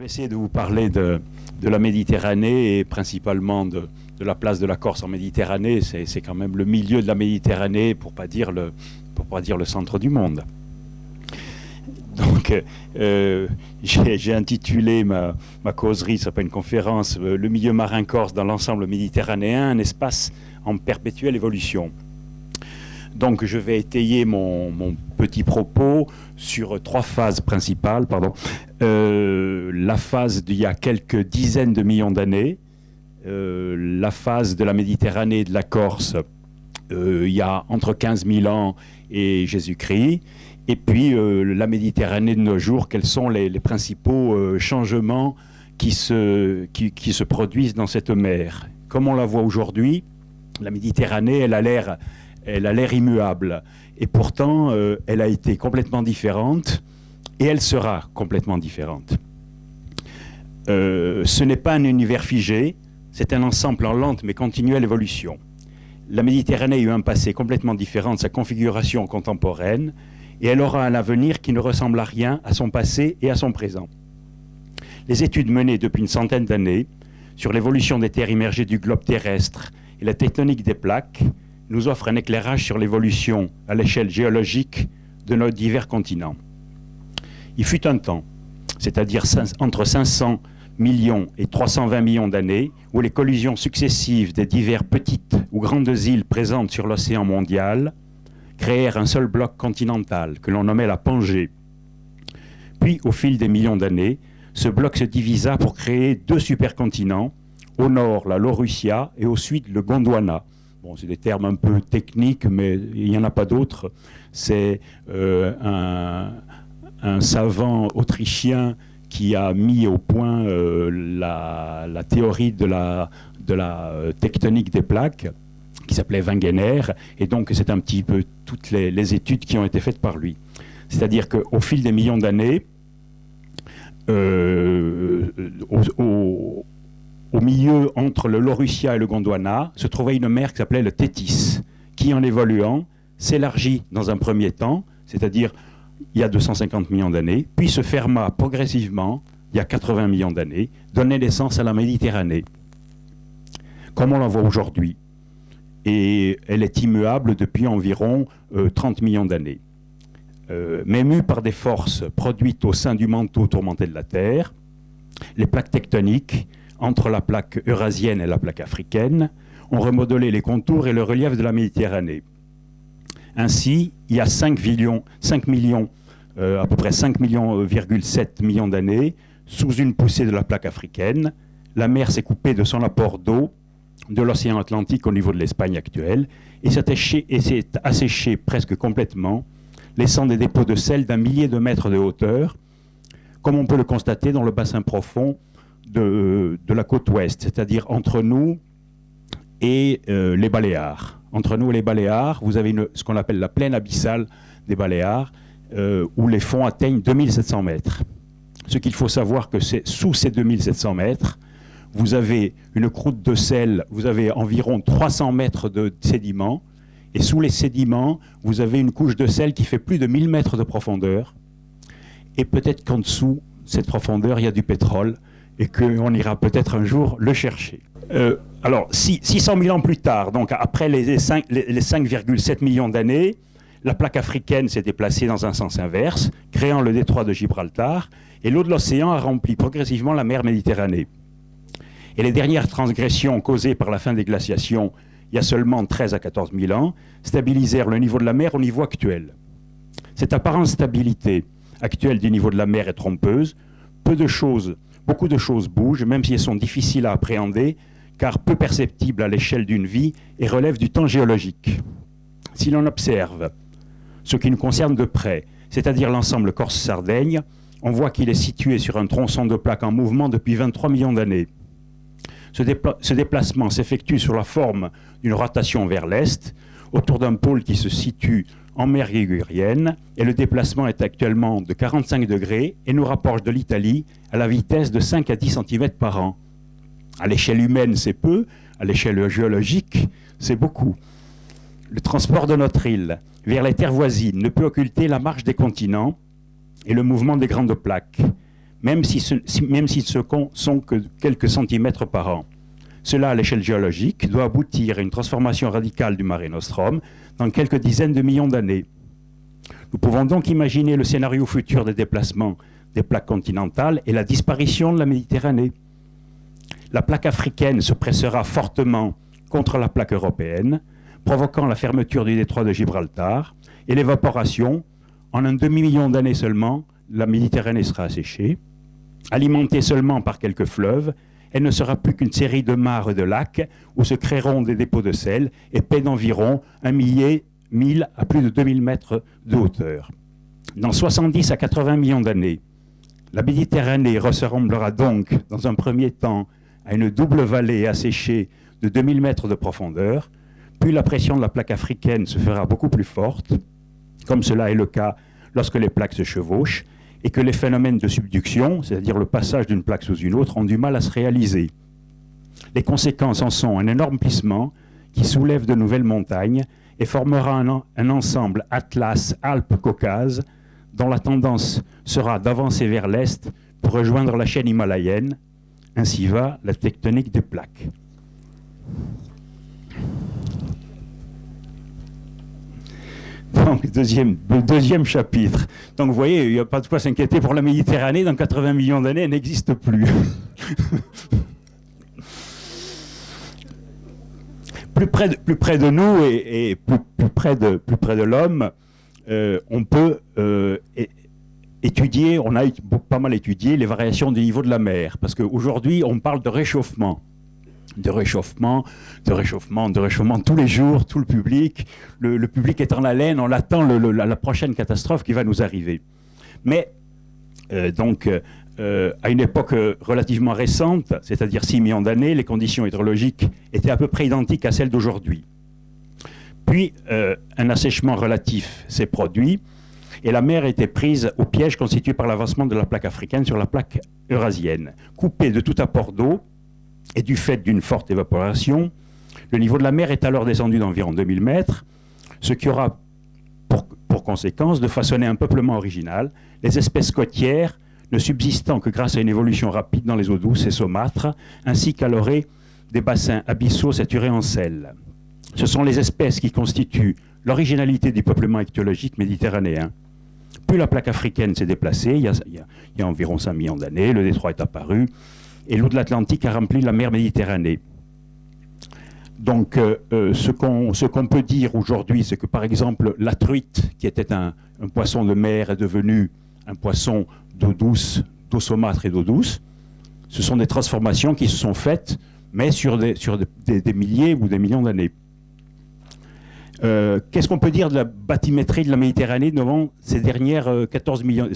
vais essayer de vous parler de la Méditerranée et principalement de la place de la Corse en Méditerranée. C'est quand même le milieu de la Méditerranée, pour pas dire le centre du monde. Donc, j'ai intitulé ma causerie, ça s'appelle une conférence, Le milieu marin corse dans l'ensemble méditerranéen, un espace en perpétuelle évolution. Donc, je vais étayer mon petit propos sur trois phases principales. La phase d'il y a quelques dizaines de millions d'années, la phase de la Méditerranée et de la Corse, il y a entre 15 000 ans et Jésus-Christ, et puis la Méditerranée de nos jours, quels sont les principaux changements qui se produisent dans cette mer. Comme on la voit aujourd'hui, la Méditerranée, elle a l'air immuable. Et pourtant, elle a été complètement différente et elle sera complètement différente. Ce n'est pas un univers figé, c'est un ensemble en lente mais continuelle évolution. La Méditerranée a eu un passé complètement différent de sa configuration contemporaine et elle aura un avenir qui ne ressemble à rien à son passé et à son présent. Les études menées depuis une centaine d'années sur l'évolution des terres immergées du globe terrestre et la tectonique des plaques nous offre un éclairage sur l'évolution à l'échelle géologique de nos divers continents. Il fut un temps, c'est-à-dire entre 500 millions et 320 millions d'années, où les collisions successives des diverses petites ou grandes îles présentes sur l'océan mondial créèrent un seul bloc continental que l'on nommait la Pangée. Puis, au fil des millions d'années, ce bloc se divisa pour créer deux supercontinents, au nord la Laurussia et au sud le Gondwana. Bon, c'est des termes un peu techniques, mais il n'y en a pas d'autres. C'est un savant autrichien qui a mis au point la théorie de la tectonique des plaques, qui s'appelait Wegener, et donc c'est un petit peu toutes les études qui ont été faites par lui. C'est-à-dire qu'au fil des millions d'années, au milieu, entre le Laurussia et le Gondwana, se trouvait une mer qui s'appelait le Tétis, qui, en évoluant, s'élargit dans un premier temps, c'est-à-dire il y a 250 millions d'années, puis se ferma progressivement, il y a 80 millions d'années, donnant naissance à la Méditerranée, comme on la voit aujourd'hui. Et elle est immuable depuis environ 30 millions d'années. Mais mue par des forces produites au sein du manteau tourmenté de la Terre, les plaques tectoniques, entre la plaque eurasienne et la plaque africaine, ont remodelé les contours et le relief de la Méditerranée. Ainsi, il y a 5 millions, à peu près 5,7 millions d'années, sous une poussée de la plaque africaine, la mer s'est coupée de son apport d'eau de l'océan Atlantique au niveau de l'Espagne actuelle et s'est asséchée presque complètement, laissant des dépôts de sel d'1 millier de mètres de hauteur, comme on peut le constater dans le bassin profond de la côte ouest, c'est-à-dire entre nous et les Baléares. Entre nous et les Baléares, vous avez ce qu'on appelle la plaine abyssale des Baléares, où les fonds atteignent 2700 mètres. Ce qu'il faut savoir que c'est sous ces 2700 mètres, vous avez une croûte de sel, vous avez environ 300 mètres de sédiments, et sous les sédiments, vous avez une couche de sel qui fait plus de 1000 mètres de profondeur, et peut-être qu'en dessous, cette profondeur, il y a du pétrole, et qu'on ira peut-être un jour le chercher. Alors, 600 000 ans plus tard, donc après les 5,7 millions d'années, la plaque africaine s'est déplacée dans un sens inverse, créant le détroit de Gibraltar, et l'eau de l'océan a rempli progressivement la mer Méditerranée. Et les dernières transgressions causées par la fin des glaciations, il y a seulement 13 à 14 000 ans, stabilisèrent le niveau de la mer au niveau actuel. Cette apparente stabilité actuelle du niveau de la mer est trompeuse. Beaucoup de choses bougent, même si elles sont difficiles à appréhender, car peu perceptibles à l'échelle d'une vie et relèvent du temps géologique. Si l'on observe ce qui nous concerne de près, c'est-à-dire l'ensemble Corse-Sardaigne, on voit qu'il est situé sur un tronçon de plaques en mouvement depuis 23 millions d'années. Ce déplacement s'effectue sur la forme d'une rotation vers l'est, autour d'un pôle qui se situe en mer ligurienne, et le déplacement est actuellement de 45 degrés et nous rapproche de l'Italie à la vitesse de 5 à 10 cm par an. À l'échelle humaine, c'est peu, à l'échelle géologique, c'est beaucoup. Le transport de notre île vers les terres voisines ne peut occulter la marche des continents et le mouvement des grandes plaques. même s'ils ne sont que quelques centimètres par an. Cela, à l'échelle géologique, doit aboutir à une transformation radicale du Mare Nostrum dans quelques dizaines de millions d'années. Nous pouvons donc imaginer le scénario futur des déplacements des plaques continentales et la disparition de la Méditerranée. La plaque africaine se pressera fortement contre la plaque européenne, provoquant la fermeture du détroit de Gibraltar et l'évaporation. En un demi-million d'années seulement, la Méditerranée sera asséchée. Alimentée seulement par quelques fleuves, elle ne sera plus qu'une série de mares et de lacs où se créeront des dépôts de sel épais d'environ 1000 à plus de 2000 mètres de hauteur. Dans 70 à 80 millions d'années, la Méditerranée ressemblera donc, dans un premier temps, à une double vallée asséchée de 2000 mètres de profondeur, puis la pression de la plaque africaine se fera beaucoup plus forte, comme cela est le cas lorsque les plaques se chevauchent, et que les phénomènes de subduction, c'est-à-dire le passage d'une plaque sous une autre, ont du mal à se réaliser. Les conséquences en sont un énorme plissement qui soulève de nouvelles montagnes et formera un ensemble Atlas-Alpes-Caucase dont la tendance sera d'avancer vers l'est pour rejoindre la chaîne himalayenne. Ainsi va la tectonique des plaques. Donc, le deuxième chapitre. Donc, vous voyez, il n'y a pas de quoi s'inquiéter pour la Méditerranée. Dans 80 millions d'années, elle n'existe plus. plus près de nous et plus près de l'homme, on peut étudier, on a pas mal étudié les variations du niveau de la mer. Parce qu'aujourd'hui, on parle de réchauffement. De réchauffement tous les jours, tout le public. Le public est en haleine, on attend la prochaine catastrophe qui va nous arriver. Mais, à une époque relativement récente, c'est-à-dire 6 millions d'années, les conditions hydrologiques étaient à peu près identiques à celles d'aujourd'hui. Puis, un assèchement relatif s'est produit, et la mer était prise au piège constitué par l'avancement de la plaque africaine sur la plaque eurasienne. Coupée de tout apport d'eau, et du fait d'une forte évaporation, le niveau de la mer est alors descendu d'environ 2000 mètres, ce qui aura pour conséquence de façonner un peuplement original, les espèces côtières ne subsistant que grâce à une évolution rapide dans les eaux douces et saumâtres, ainsi qu'à l'orée des bassins abyssaux saturés en sel. Ce sont les espèces qui constituent l'originalité du peuplement ichthyologique méditerranéen. Puis la plaque africaine s'est déplacée, il y a environ 5 millions d'années, le détroit est apparu, et l'eau de l'Atlantique a rempli la mer Méditerranée. Donc, ce qu'on peut dire aujourd'hui, c'est que, par exemple, la truite, qui était un poisson de mer, est devenu un poisson d'eau douce, d'eau saumâtre et d'eau douce. Ce sont des transformations qui se sont faites, mais sur des milliers ou des millions d'années. Qu'est-ce qu'on peut dire de la bathymétrie de la Méditerranée devant ces 14 000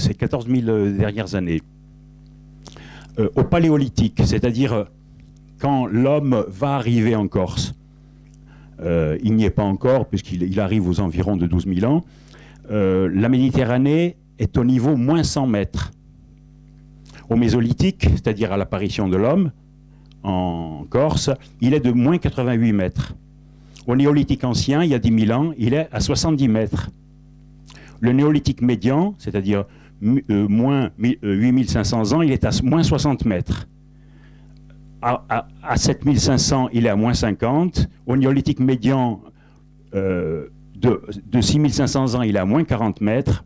dernières années? Au Paléolithique, c'est-à-dire quand l'homme va arriver en Corse, il n'y est pas encore puisqu'il arrive aux environs de 12 000 ans, la Méditerranée est au niveau moins 100 mètres. Au Mésolithique, c'est-à-dire à l'apparition de l'homme en Corse, il est de moins 88 mètres. Au Néolithique ancien, il y a 10 000 ans, il est à 70 mètres. Le Néolithique médian, c'est-à-dire moins 8500 ans, il est à moins 60 mètres. À 7500, il est à moins 50. Au Néolithique médian, de 6500 ans, il est à moins 40 mètres.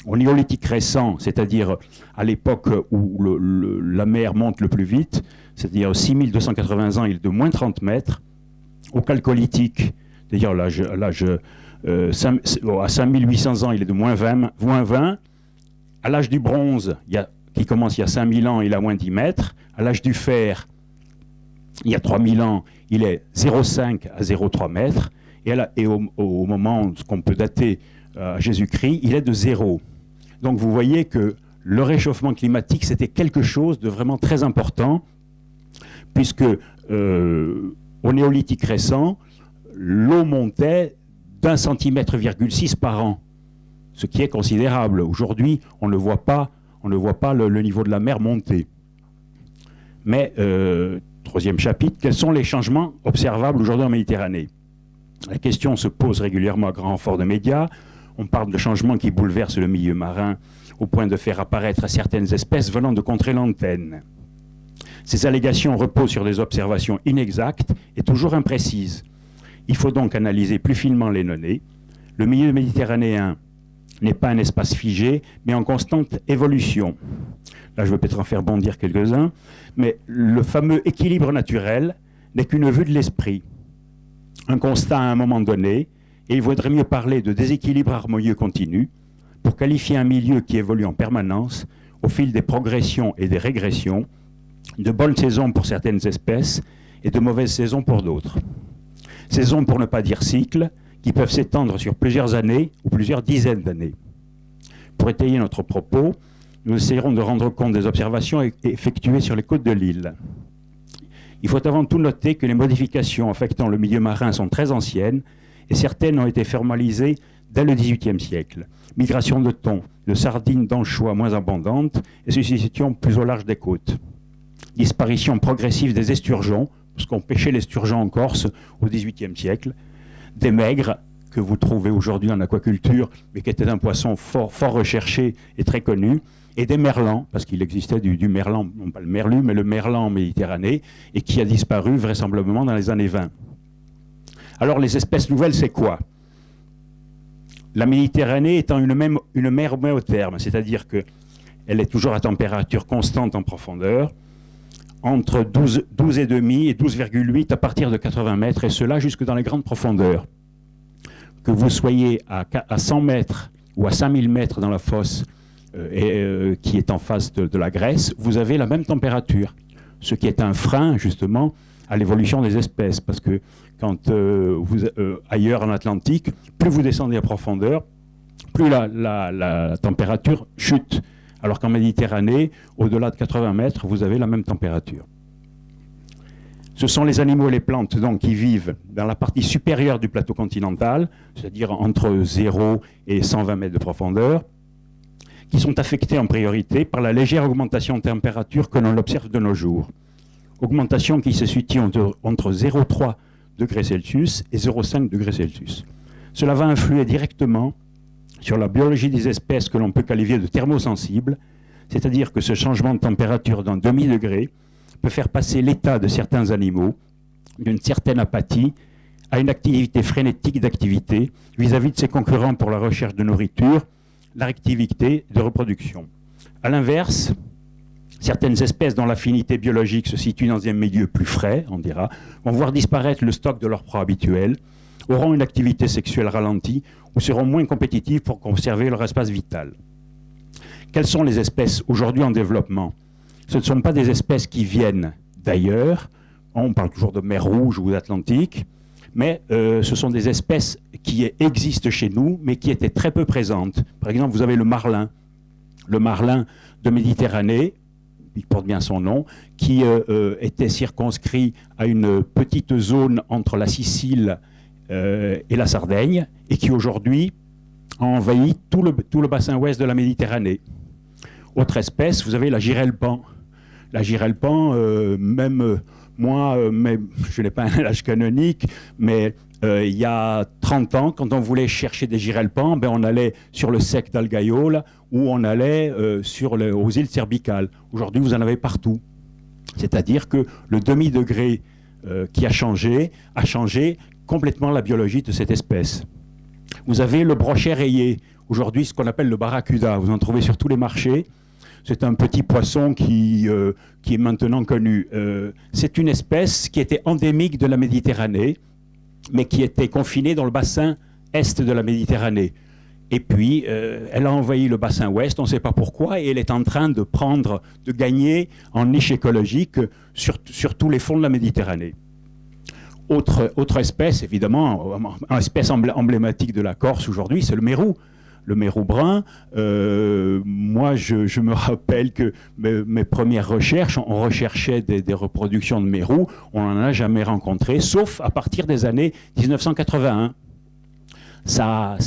Au Néolithique récent, c'est-à-dire à l'époque où la mer monte le plus vite, c'est-à-dire 6280 ans, il est de moins 30 mètres. Au Chalcolithique, c'est-à-dire à 5800 ans, il est de moins 20. À l'âge du bronze, qui commence il y a 5000 ans, il a moins 10 mètres. À l'âge du fer, il y a 3000 ans, il est 0,5 à 0,3 mètres. Et au moment qu'on peut dater à Jésus-Christ, il est de 0. Donc vous voyez que le réchauffement climatique, c'était quelque chose de vraiment très important, puisque au Néolithique récent, l'eau montait d'1,6 cm par an, ce qui est considérable. Aujourd'hui, on ne voit pas le niveau de la mer monter. Mais, troisième chapitre, quels sont les changements observables aujourd'hui en Méditerranée? La question se pose régulièrement à grand renfort de médias. On parle de changements qui bouleversent le milieu marin au point de faire apparaître certaines espèces venant de contrées lointaines. Ces allégations reposent sur des observations inexactes et toujours imprécises. Il faut donc analyser plus finement les données. Le milieu méditerranéen n'est pas un espace figé, mais en constante évolution. Là, je vais peut-être en faire bondir quelques-uns, mais le fameux équilibre naturel n'est qu'une vue de l'esprit, un constat à un moment donné, et il vaudrait mieux parler de déséquilibre harmonieux continu pour qualifier un milieu qui évolue en permanence au fil des progressions et des régressions, de bonnes saisons pour certaines espèces et de mauvaises saisons pour d'autres. Saisons pour ne pas dire cycles, qui peuvent s'étendre sur plusieurs années ou plusieurs dizaines d'années. Pour étayer notre propos, nous essayerons de rendre compte des observations effectuées sur les côtes de l'île. Il faut avant tout noter que les modifications affectant le milieu marin sont très anciennes et certaines ont été formalisées dès le XVIIIe siècle. Migration de thon, de sardines, d'anchois moins abondantes et substitution plus au large des côtes. Disparition progressive des esturgeons, parce qu'on pêchait l'esturgeon en Corse au XVIIIe siècle, des maigres que vous trouvez aujourd'hui en aquaculture, mais qui étaient un poisson fort recherché et très connu, et des merlans, parce qu'il existait du merlan, non pas le merlu, mais le merlan en Méditerranée, et qui a disparu vraisemblablement dans les années 20. Alors les espèces nouvelles, c'est quoi? La Méditerranée étant une mer homéotherme, c'est-à-dire qu'elle est toujours à température constante en profondeur, entre 12,5 et 12,8 à partir de 80 mètres, et cela jusque dans les grandes profondeurs. Que vous soyez à 100 mètres ou à 5000 mètres dans la fosse qui est en face de la Grèce, vous avez la même température, ce qui est un frein justement à l'évolution des espèces, parce que quand ailleurs en Atlantique, plus vous descendez à profondeur, plus la température chute. Alors qu'en Méditerranée, au-delà de 80 mètres, vous avez la même température. Ce sont les animaux et les plantes donc, qui vivent dans la partie supérieure du plateau continental, c'est-à-dire entre 0 et 120 mètres de profondeur, qui sont affectés en priorité par la légère augmentation de température que l'on observe de nos jours. Augmentation qui se situe entre 0,3 degrés Celsius et 0,5 degrés Celsius. Cela va influer directement sur la biologie des espèces que l'on peut qualifier de thermosensibles, c'est-à-dire que ce changement de température d'un demi-degré peut faire passer l'état de certains animaux d'une certaine apathie à une activité frénétique d'activité vis-à-vis de ses concurrents pour la recherche de nourriture, la activité de reproduction. A l'inverse, certaines espèces dont l'affinité biologique se situe dans un milieu plus frais, on dira, vont voir disparaître le stock de leur proie habituelle, auront une activité sexuelle ralentie ou seront moins compétitives pour conserver leur espace vital. Quelles sont les espèces aujourd'hui en développement? Ce ne sont pas des espèces qui viennent d'ailleurs, on parle toujours de mer Rouge ou d'Atlantique, mais ce sont des espèces qui existent chez nous, mais qui étaient très peu présentes. Par exemple, vous avez le marlin de Méditerranée, il porte bien son nom, qui était circonscrit à une petite zone entre la Sicile et la Sardaigne, et qui aujourd'hui a envahi tout le bassin ouest de la Méditerranée. Autre espèce, vous avez la girelle-pan. La girelle-pan, moi, je n'ai pas un âge canonique, mais il y a 30 ans, quand on voulait chercher des girelle-pan, on allait sur le sec d'Algaïol ou on allait aux îles Cerbicales. Aujourd'hui, vous en avez partout. C'est-à-dire que le demi-degré qui a changé complètement la biologie de cette espèce. Vous avez le brochet rayé, aujourd'hui ce qu'on appelle le barracuda, vous en trouvez sur tous les marchés. C'est un petit poisson qui est maintenant connu. C'est une espèce qui était endémique de la Méditerranée, mais qui était confinée dans le bassin est de la Méditerranée. Et puis, elle a envahi le bassin ouest, on ne sait pas pourquoi, et elle est en train de gagner en niche écologique sur tous les fonds de la Méditerranée. Autre espèce, évidemment, espèce emblématique de la Corse aujourd'hui, c'est le mérou. Le mérou brun, moi je me rappelle que mes premières recherches, on recherchait des reproductions de mérou, on n'en a jamais rencontré, sauf à partir des années 1981. Ça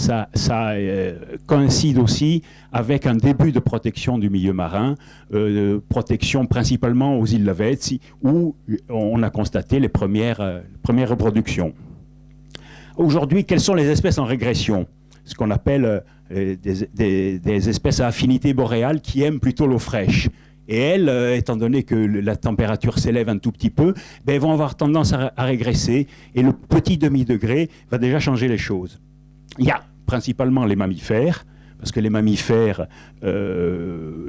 coïncide aussi avec un début de protection du milieu marin, protection principalement aux îles Lavezzi, où on a constaté les premières reproductions. Aujourd'hui, quelles sont les espèces en régression? ce qu'on appelle des espèces à affinité boréale qui aiment plutôt l'eau fraîche. Et elles, étant donné que la température s'élève un tout petit peu, ben, elles vont avoir tendance à régresser, et le petit demi-degré va déjà changer les choses. Il y a principalement les mammifères, parce que les mammifères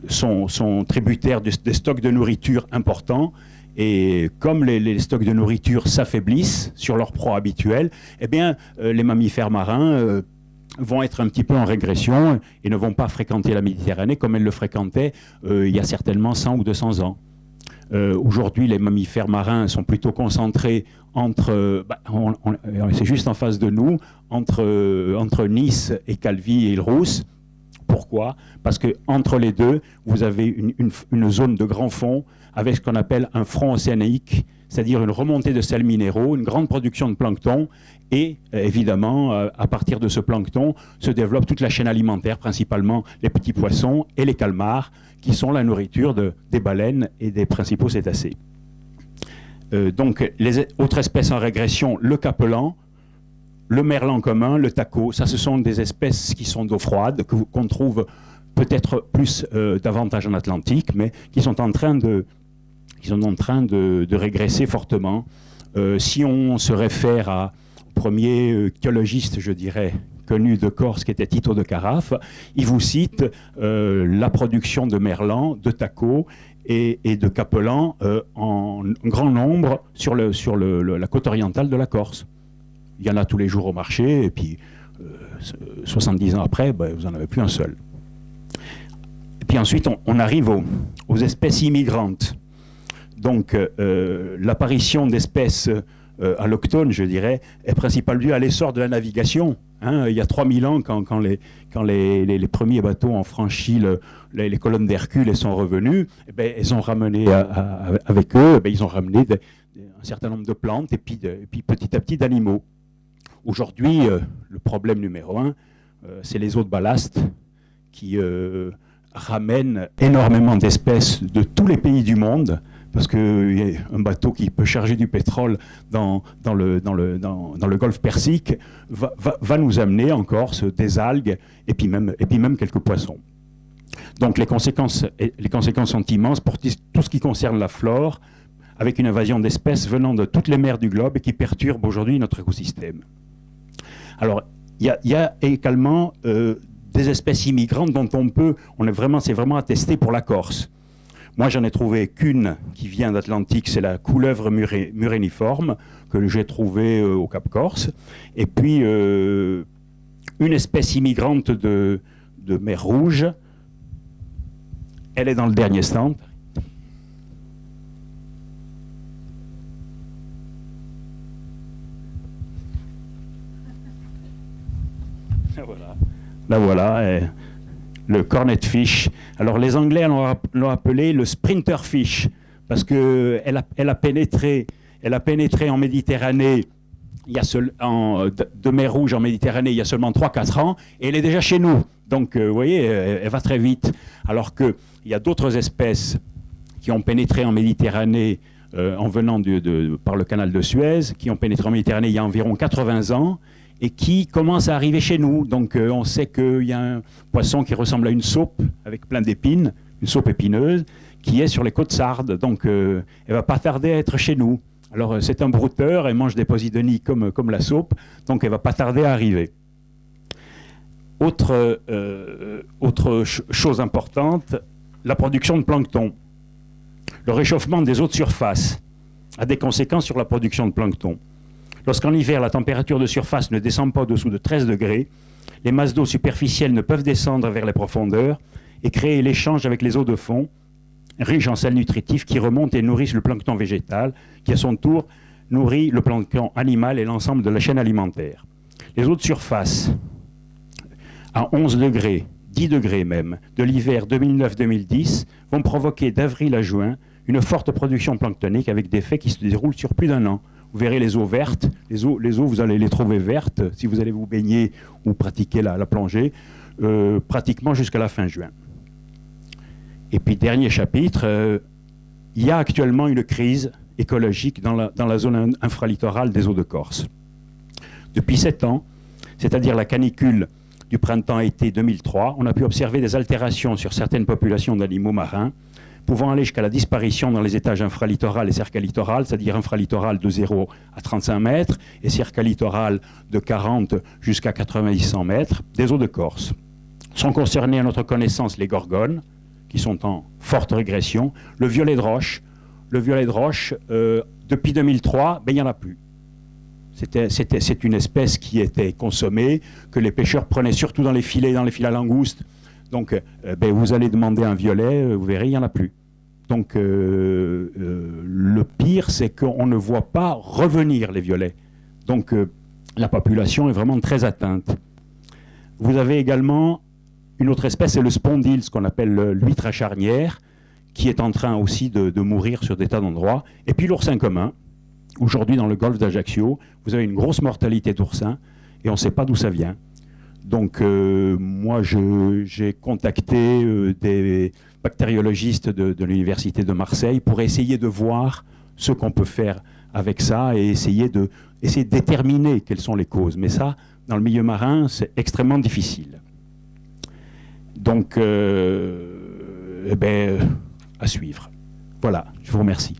sont tributaires des stocks de nourriture importants, et comme les stocks de nourriture s'affaiblissent sur leur proie habituelle, eh bien, les mammifères marins vont être un petit peu en régression et ne vont pas fréquenter la Méditerranée comme elles le fréquentaient il y a certainement 100 ou 200 ans. Aujourd'hui, les mammifères marins sont plutôt concentrés entre, c'est juste en face de nous, entre Nice et Calvi et Île-Rousse. Pourquoi? Parce qu'entre les deux, vous avez une zone de grand fond avec ce qu'on appelle un front océanique, c'est-à-dire une remontée de sels minéraux, une grande production de plancton, et évidemment, à partir de ce plancton, se développe toute la chaîne alimentaire, principalement les petits poissons et les calmars, qui sont la nourriture des baleines et des principaux cétacés. Donc, les autres espèces en régression, le capelan, le merlan commun, le taco, ça, ce sont des espèces qui sont d'eau froide, qu'on trouve peut-être plus davantage en Atlantique, mais qui sont en train de régresser fortement. Si on se réfère au premier ichthyologiste, je dirais, connu de Corse, qui était Tito de Carafe, il vous cite la production de merlan, de taco et de capelan en grand nombre sur la côte orientale de la Corse. Il y en a tous les jours au marché, et puis 70 ans après, ben, vous n'en avez plus un seul. Et puis ensuite, on arrive aux espèces immigrantes. Donc, l'apparition d'espèces allochtones, je dirais, est principalement due à l'essor de la navigation. Hein, il y a 3000 ans, quand les premiers bateaux ont franchi les colonnes d'Hercule et sont revenus, eh bien, ils ont ramené avec eux, eh bien, ils ont ramené un certain nombre de plantes et puis petit à petit d'animaux. Aujourd'hui, le problème numéro 1, c'est les eaux de ballast qui ramènent énormément d'espèces de tous les pays du monde, parce qu'un bateau qui peut charger du pétrole dans le golfe Persique va nous amener en Corse des algues et puis même quelques poissons. Donc les conséquences sont immenses pour tout ce qui concerne la flore, avec une invasion d'espèces venant de toutes les mers du globe et qui perturbent aujourd'hui notre écosystème. Alors, il y a également des espèces immigrantes dont c'est vraiment attesté pour la Corse. Moi, j'en ai trouvé qu'une qui vient d'Atlantique, c'est la couleuvre muréniforme, que j'ai trouvée au Cap Corse. Et puis, une espèce immigrante de mer Rouge, elle est dans le dernier stand. Là voilà, le cornet fish. Alors les Anglais l'ont appelé le sprinter fish, parce qu'elle a pénétré en Méditerranée, de mer Rouge en Méditerranée, il y a seulement 3-4 ans, et elle est déjà chez nous. Donc vous voyez, elle va très vite. Alors qu'il y a d'autres espèces qui ont pénétré en Méditerranée en venant par le canal de Suez, qui ont pénétré en Méditerranée il y a environ 80 ans, et qui commence à arriver chez nous. Donc on sait qu'il y a un poisson qui ressemble à une saupe avec plein d'épines, une saupe épineuse, qui est sur les côtes sardes. Donc elle ne va pas tarder à être chez nous. Alors c'est un brouteur, elle mange des posidonies comme la saupe, donc elle ne va pas tarder à arriver. Autre chose importante, la production de plancton. Le réchauffement des eaux de surface a des conséquences sur la production de plancton. Lorsqu'en hiver, la température de surface ne descend pas au-dessous de 13 degrés, les masses d'eau superficielles ne peuvent descendre vers les profondeurs et créer l'échange avec les eaux de fond, riches en sels nutritifs qui remontent et nourrissent le plancton végétal, qui à son tour nourrit le plancton animal et l'ensemble de la chaîne alimentaire. Les eaux de surface, à 11 degrés, 10 degrés même, de l'hiver 2009-2010, vont provoquer d'avril à juin une forte production planctonique avec des faits qui se déroulent sur plus d'un an. Vous verrez les eaux vertes, les eaux vous allez les trouver vertes si vous allez vous baigner ou pratiquer la plongée, pratiquement jusqu'à la fin juin. Et puis dernier chapitre, il y a actuellement une crise écologique dans la zone infralittorale des eaux de Corse. Depuis 7 ans, c'est-à-dire la canicule du printemps-été 2003, on a pu observer des altérations sur certaines populations d'animaux marins, pouvant aller jusqu'à la disparition dans les étages infralittoral et cercalittoral, c'est-à-dire infralittoral de 0 à 35 mètres et cercalittoral de 40 jusqu'à 90-100 mètres des eaux de Corse. Sont concernés à notre connaissance les gorgones, qui sont en forte régression, le violet de roche. Le violet de roche, depuis 2003, il n'y en a plus. C'est une espèce qui était consommée, que les pêcheurs prenaient surtout dans les filets à langoustes. Donc, vous allez demander un violet, vous verrez, il n'y en a plus. Donc, le pire, c'est qu'on ne voit pas revenir les violets. Donc, la population est vraiment très atteinte. Vous avez également une autre espèce, c'est le spondyle, ce qu'on appelle l'huître à charnière, qui est en train aussi de mourir sur des tas d'endroits. Et puis l'oursin commun. Aujourd'hui, dans le golfe d'Ajaccio, vous avez une grosse mortalité d'oursins et on ne sait pas d'où ça vient. Donc, moi, j'ai contacté des bactériologistes de l'Université de Marseille pour essayer de voir ce qu'on peut faire avec ça et essayer de déterminer quelles sont les causes. Mais ça, dans le milieu marin, c'est extrêmement difficile. Donc, à suivre. Voilà, je vous remercie.